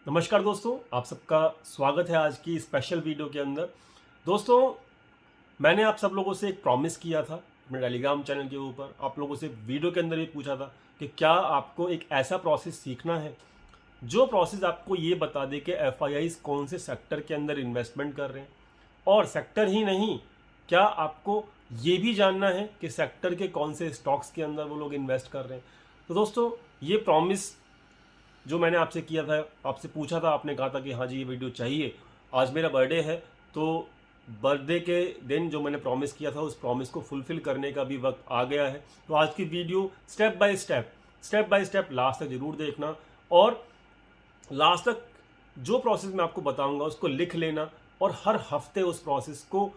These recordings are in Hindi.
नमस्कार दोस्तों, आप सबका स्वागत है आज की स्पेशल वीडियो के अंदर। दोस्तों, मैंने आप सब लोगों से एक प्रॉमिस किया था अपने टेलीग्राम चैनल के ऊपर। आप लोगों से वीडियो के अंदर भी पूछा था कि क्या आपको एक ऐसा प्रोसेस सीखना है जो प्रोसेस आपको ये बता दे कि एफआईआईज कौन से सेक्टर के अंदर इन्वेस्टमेंट कर रहे हैं, और सेक्टर ही नहीं, क्या आपको ये भी जानना है कि सेक्टर के कौन से स्टॉक्स के अंदर वो लोग इन्वेस्ट कर रहे हैं। तो दोस्तों, ये प्रॉमिस जो मैंने आपसे किया था, आपसे पूछा था, आपने कहा था कि हाँ जी ये वीडियो चाहिए। आज मेरा बर्थडे है, तो बर्थडे के दिन जो मैंने प्रॉमिस किया था उस प्रॉमिस को फुलफिल करने का भी वक्त आ गया है। तो आज की video step by step last तक जरूर देखना, और लास्ट तक जो प्रोसेस मैं आपको बताऊंगा उसको लिख लेना, और हर हफ्ते उस प्रोसेस को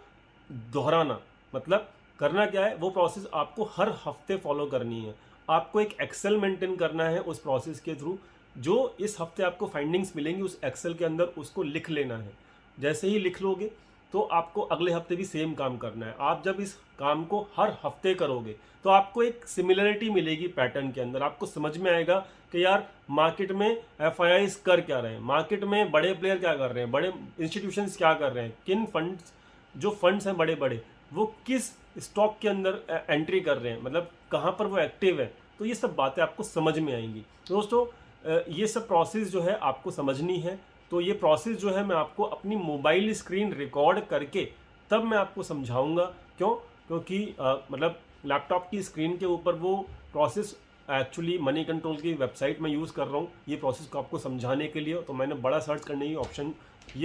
दोहराना। मतलब करना क्या है, वो प्रोसेस आपको हर हफ्ते फॉलो करनी है। आपको एक एक्सेल मेंटेन करना है उस प्रोसेस के थ्रू। जो इस हफ्ते आपको फाइंडिंग्स मिलेंगी उस एक्सेल के अंदर उसको लिख लेना है। जैसे ही लिख लोगे तो आपको अगले हफ्ते भी सेम काम करना है। आप जब इस काम को हर हफ्ते करोगे तो आपको एक सिमिलरिटी मिलेगी पैटर्न के अंदर। आपको समझ में आएगा कि यार मार्केट में एफआईआईज कर क्या रहे हैं, मार्केट में बड़े प्लेयर क्या कर रहे हैं, बड़े इंस्टीट्यूशंस क्या कर रहे हैं, किन फंड्स, जो फंड्स हैं बड़े बड़े, वो किस स्टॉक के अंदर एंट्री कर रहे हैं, मतलब कहाँ पर वो एक्टिव है। तो ये सब बातें आपको समझ में आएंगी। दोस्तों, ये सब प्रोसेस जो है आपको समझनी है। तो ये प्रोसेस जो है मैं आपको अपनी मोबाइल स्क्रीन रिकॉर्ड करके तब मैं आपको समझाऊंगा। क्यों? क्योंकि मतलब लैपटॉप की स्क्रीन के ऊपर वो प्रोसेस एक्चुअली मनी कंट्रोल की वेबसाइट में यूज़ कर रहा हूँ ये प्रोसेस को आपको समझाने के लिए। तो मैंने बड़ा सर्च करने की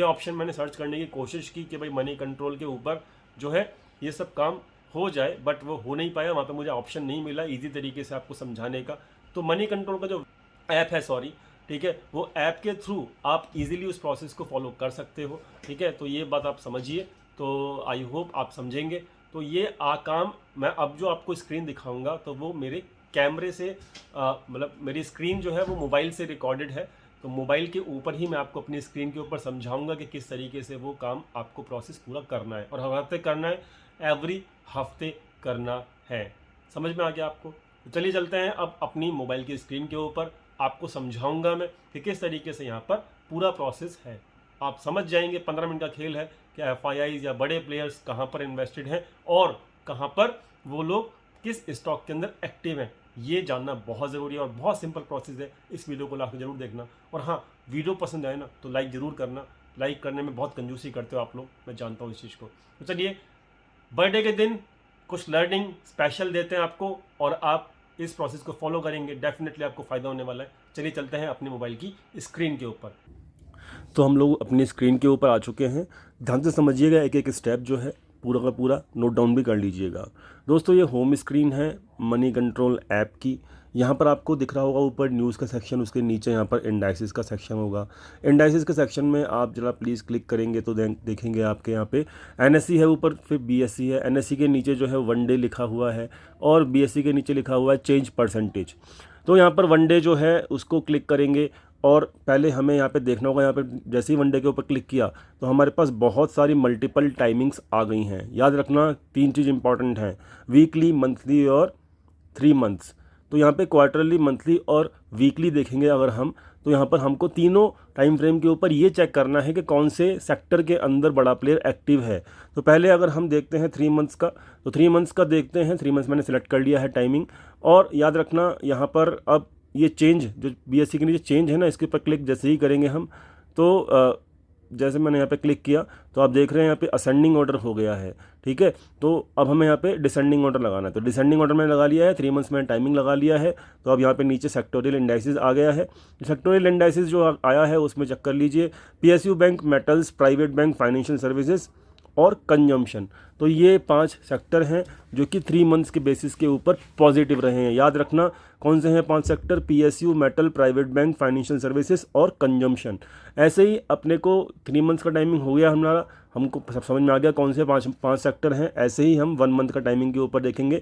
ऑप्शन मैंने सर्च करने की कोशिश की कि भाई मनी कंट्रोल के ऊपर जो है ये सब काम हो जाए, बट वो हो नहीं पाया। वहाँ पे मुझे ऑप्शन नहीं मिला ईजी तरीके से आपको समझाने का। तो मनी कंट्रोल का जो ऐप है, सॉरी, ठीक है, वो ऐप के थ्रू आप इजीली उस प्रोसेस को फॉलो कर सकते हो। ठीक है, तो ये बात आप समझिए। तो आई होप आप समझेंगे। तो ये काम मैं अब जो आपको स्क्रीन दिखाऊंगा तो वो मेरे कैमरे से मतलब मेरी स्क्रीन जो है वो मोबाइल से रिकॉर्डेड है। तो मोबाइल के ऊपर ही मैं आपको अपनी स्क्रीन के ऊपर समझाऊंगा कि किस तरीके से वो काम आपको प्रोसेस पूरा करना है, और हर हफ्ते करना है, एवरी हफ्ते करना है। समझ में आ गया आपको? तो चलिए चलते हैं अब अपनी मोबाइल की स्क्रीन के ऊपर। आपको समझाऊंगा मैं कि किस तरीके से यहाँ पर पूरा प्रोसेस है। आप समझ जाएंगे, 15 मिनट का खेल है कि एफआईआईज या बड़े प्लेयर्स कहाँ पर इन्वेस्टेड हैं और कहाँ पर वो लोग किस स्टॉक के अंदर एक्टिव हैं। ये जानना बहुत ज़रूरी है और बहुत सिंपल प्रोसेस है। इस वीडियो को लाकर जरूर देखना, और हाँ, वीडियो पसंद आए ना तो लाइक ज़रूर करना। लाइक करने में बहुत कंजूसी करते हो आप लोग, मैं जानता हूँ इस चीज़ को। तो चलिए, बर्थडे के दिन कुछ लर्निंग स्पेशल देते हैं आपको, और आप इस प्रोसेस को फॉलो करेंगे, डेफिनेटली आपको फ़ायदा होने वाला है। चलिए चलते हैं अपने मोबाइल की स्क्रीन के ऊपर। तो हम लोग अपनी स्क्रीन के ऊपर आ चुके हैं। ध्यान से समझिएगा, एक एक स्टेप जो है पूरा का पूरा नोट डाउन भी कर लीजिएगा। दोस्तों, ये होम स्क्रीन है मनी कंट्रोल ऐप की। यहाँ पर आपको दिख रहा होगा ऊपर न्यूज़ का सेक्शन, उसके नीचे यहाँ पर इंडाइसिस का सेक्शन होगा। इंडाइसिस के सेक्शन में आप जरा प्लीज़ क्लिक करेंगे तो देखेंगे आपके यहाँ पे एनएससी है ऊपर, फिर बीएससी है। एनएससी के नीचे जो है वन डे लिखा हुआ है, और बीएससी के नीचे लिखा हुआ है चेंज परसेंटेज। तो यहाँ पर वन डे जो है उसको क्लिक करेंगे, और पहले हमें यहाँ पे देखना होगा। यहाँ पे जैसे ही वन डे के ऊपर क्लिक किया तो हमारे पास बहुत सारी मल्टीपल टाइमिंग्स आ गई हैं। याद रखना, 3 चीज़ इंपॉर्टेंट हैं, वीकली, मंथली और 3 मंथ्स। तो यहाँ पे क्वार्टरली, मंथली और वीकली देखेंगे अगर हम, तो यहाँ पर हमको तीनों टाइम फ्रेम के ऊपर ये चेक करना है कि कौन से सेक्टर के अंदर बड़ा प्लेयर एक्टिव है। तो पहले अगर हम देखते हैं 3 मंथ्स का, तो 3 मंथ्स का देखते हैं। 3 मंथ्स मैंने सेलेक्ट कर लिया है टाइमिंग। और याद रखना यहाँ पर अब ये चेंज जो बीएससी के नीचे चेंज है ना, इसके ऊपर क्लिक जैसे ही करेंगे हम, तो जैसे मैंने यहाँ पे क्लिक किया तो आप देख रहे हैं यहाँ पे असेंडिंग ऑर्डर हो गया है। ठीक है, तो अब हमें यहाँ पे डिसेंडिंग ऑर्डर लगाना है। तो डिसेंडिंग ऑर्डर मैंने लगा लिया है, 3 मंथ्स मैंने टाइमिंग लगा लिया है। तो अब यहाँ पे नीचे सेक्टोरियल इंडाइसिस आ गया है। सेक्टोरियल इंडाइसिस जो आया है उसमें चेक कर लीजिए, PSU bank, metals, private bank, financial services और कंजम्पशन। तो ये 5 सेक्टर हैं जो कि 3 मंथ्स के बेसिस के ऊपर पॉजिटिव रहे हैं। याद रखना कौन से हैं 5 sector, PSU, metal, private bank, financial services और कंजम्पशन। ऐसे ही अपने को 3 मंथ्स का टाइमिंग हो गया हमारा, हमको सब समझ में आ गया कौन से पाँच सेक्टर हैं। ऐसे ही हम 1 मंथ का टाइमिंग के ऊपर देखेंगे।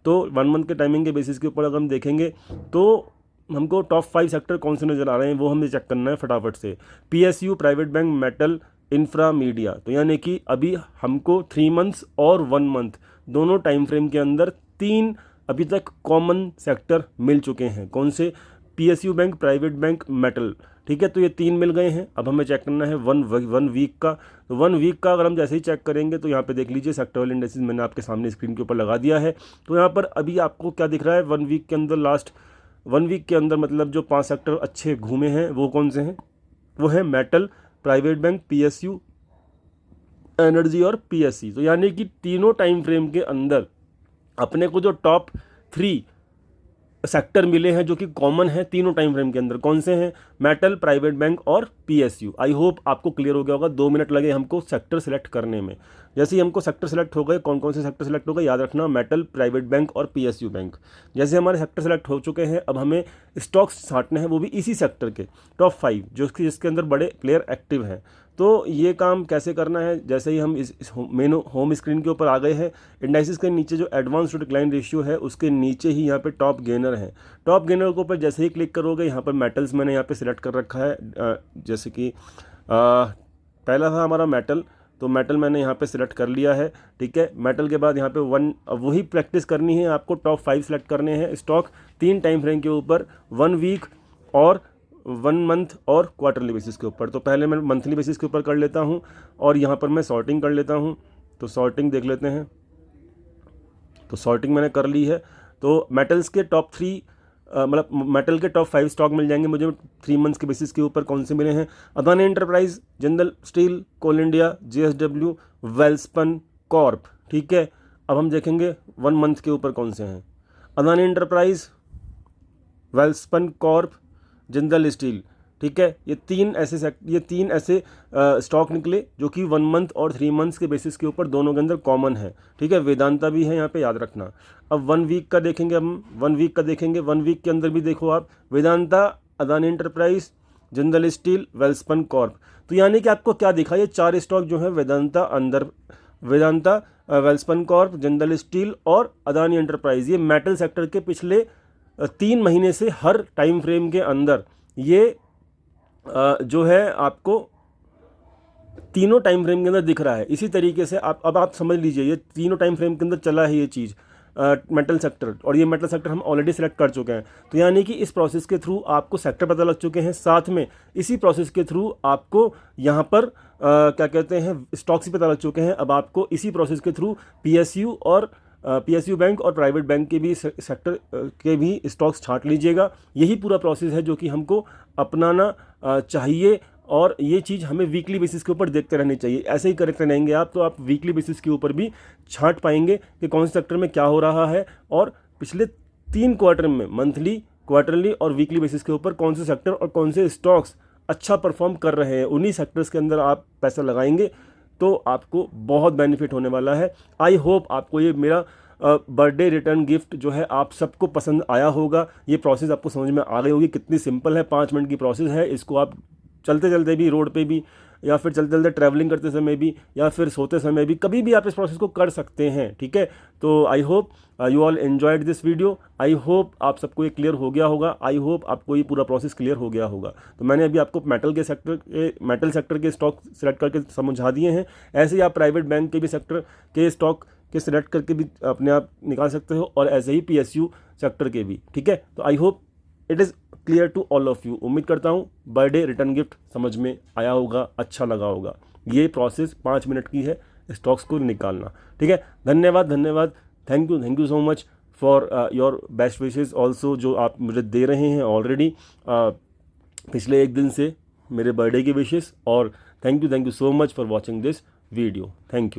तो 1 मंथ के टाइमिंग के बेसिस के ऊपर अगर हम देखेंगे तो हमको टॉप 5 सेक्टर कौन से नज़र आ रहे हैं वो हमें चेक करना है फटाफट से। PSU, private bank, metal, infra, media. तो यानी कि अभी हमको 3 मंथ्स और 1 मंथ दोनों टाइम फ्रेम के अंदर 3 अभी तक कॉमन सेक्टर मिल चुके हैं। कौन से? PSU bank, private bank, metal. ठीक है। तो ये 3 मिल गए हैं। अब हमें चेक करना है वन वीक का। तो 1 वीक का अगर हम जैसे ही चेक करेंगे तो यहाँ पे देख लीजिए सेक्टोरल इंडेक्सेस मैंने आपके सामने स्क्रीन के ऊपर लगा दिया है। तो यहाँ पर अभी आपको क्या दिख रहा है, 1 वीक के अंदर, लास्ट 1 वीक के अंदर मतलब जो 5 सेक्टर अच्छे घूमे हैं वो कौन से हैं, वो है metal, private bank, PSU, energy और PSC। तो यानी कि तीनों टाइम फ्रेम के अंदर अपने को जो टॉप 3 सेक्टर मिले हैं जो कि कॉमन है तीनों टाइम फ्रेम के अंदर, कौन से हैं, मेटल, प्राइवेट बैंक और PSU। आई होप आपको क्लियर हो गया होगा। 2 मिनट लगे हमको सेक्टर सेलेक्ट करने में। जैसे ही हमको सेक्टर सेलेक्ट हो गए, कौन कौन से सेक्टर सेलेक्ट हो गए याद रखना, मेटल, प्राइवेट बैंक और PSU बैंक। जैसे हमारे सेक्टर सेलेक्ट हो चुके हैं, अब हमें स्टॉक्स छांटने हैं, वो भी इसी सेक्टर के टॉप 5 जिसके अंदर बड़े प्लेयर एक्टिव हैं। तो ये काम कैसे करना है, जैसे ही हम इस मेन होम स्क्रीन के ऊपर आ गए हैं, इंडाइसिस के नीचे जो एडवांस टू डिक्लाइन रेशियो है उसके नीचे ही यहाँ पे टॉप गेनर है। टॉप गेनर के ऊपर जैसे ही क्लिक करोगे, यहाँ पर मेटल्स मैंने यहाँ पे सिलेक्ट कर रखा है। जैसे कि पहला था हमारा मेटल, तो मेटल मैंने यहाँ पे सिलेक्ट कर लिया है। ठीक है, मेटल के बाद यहाँ पे वही प्रैक्टिस करनी है आपको, टॉप 5 सेलेक्ट करने हैं स्टॉक 3 टाइम फ्रेम के ऊपर, 1 वीक और 1 मंथ और क्वार्टरली बेसिस के ऊपर। तो पहले मैं मंथली बेसिस के ऊपर कर लेता हूँ और यहाँ पर मैं सॉर्टिंग कर लेता हूँ। तो सॉर्टिंग देख लेते हैं। तो सॉर्टिंग मैंने कर ली है। तो मेटल्स के टॉप 3 मतलब मेटल के टॉप 5 स्टॉक मिल जाएंगे मुझे 3 मंथ्स के बेसिस के ऊपर। कौन से मिले हैं, अदानी एंटरप्राइज, जिंदल स्टील, कोल इंडिया, JSW, वेल्सपन कॉर्प। ठीक है, अब हम देखेंगे 1 मंथ के ऊपर कौन से हैं, Adani enterprise, Welspun Corp, Jindal steel. ठीक है, ये तीन ऐसे स्टॉक निकले जो कि 1 मंथ और 3 मंथ्स के बेसिस के ऊपर दोनों के अंदर कॉमन है। ठीक है, वेदांता भी है यहाँ पे, याद रखना। अब 1 वीक का देखेंगे, हम 1 वीक का देखेंगे। 1 वीक के अंदर भी देखो आप, Vedanta, Adani enterprise, Jindal steel, Welspun Corp. तो यानी कि आपको क्या दिखा, ये 4 स्टॉक जो है वेदांता, वेल्सपन कॉर्प, जिंदल स्टील और अदानी एंटरप्राइज, ये मेटल सेक्टर के पिछले 3 महीने से हर टाइम फ्रेम के अंदर ये जो है आपको तीनों टाइम फ्रेम के अंदर दिख रहा है। इसी तरीके से अब आप समझ लीजिए, ये तीनों टाइम फ्रेम के अंदर चला है ये चीज़, मेटल सेक्टर, और ये मेटल सेक्टर हम ऑलरेडी सेलेक्ट कर चुके हैं। तो यानी कि इस प्रोसेस के थ्रू आपको सेक्टर पता लग चुके हैं, साथ में इसी प्रोसेस के थ्रू आपको यहाँ पर क्या कहते हैं, स्टॉक्स भी पता लग चुके हैं। अब आपको इसी प्रोसेस के थ्रू PSU बैंक और प्राइवेट बैंक के भी सेक्टर के भी स्टॉक्स छांट लीजिएगा। यही पूरा प्रोसेस है जो कि हमको अपनाना चाहिए, और ये चीज़ हमें वीकली बेसिस के ऊपर देखते रहनी चाहिए। ऐसे ही करते रहेंगे आप, तो आप वीकली बेसिस के ऊपर भी छांट पाएंगे कि कौन से सेक्टर में क्या हो रहा है, और पिछले 3 क्वार्टर में मंथली, क्वार्टरली और वीकली बेसिस के ऊपर कौन से सेक्टर और कौन से स्टॉक्स अच्छा परफॉर्म कर रहे हैं। उन्हीं सेक्टर्स के अंदर आप पैसा लगाएंगे तो आपको बहुत बेनिफिट होने वाला है। आई होप आपको ये मेरा बर्थडे रिटर्न गिफ्ट जो है आप सबको पसंद आया होगा। ये प्रोसेस आपको समझ में आ गई होगी, कितनी सिंपल है, 5 मिनट की प्रोसेस है। इसको आप चलते चलते भी, रोड पे भी, या फिर चलते चलते ट्रैवलिंग करते समय भी, या फिर सोते समय भी, कभी भी आप इस प्रोसेस को कर सकते हैं। ठीक है, तो I hope you all enjoyed this video. I hope आप सबको ये क्लियर हो गया होगा। आई होप आपको ये पूरा प्रोसेस क्लियर हो गया होगा। तो मैंने अभी आपको मेटल सेक्टर के स्टॉक सेलेक्ट करके समझा दिए हैं। ऐसे ही आप प्राइवेट बैंक के भी सेक्टर के स्टॉक के सिलेक्ट करके भी अपने आप निकाल सकते हो, और ऐसे ही PSU सेक्टर के भी। ठीक है, तो I hope it is clear to all of you. उम्मीद करता हूँ बर्थडे रिटर्न गिफ्ट समझ में आया होगा, अच्छा लगा होगा। ये प्रोसेस 5 मिनट की है स्टॉक्स को निकालना। ठीक है, धन्यवाद, thank you so much for your best wishes also, जो आप मुझे दे रहे हैं ऑलरेडी पिछले 1 दिन से मेरे बर्थडे की विशेज़। और thank you so much for watching this video. Thank you.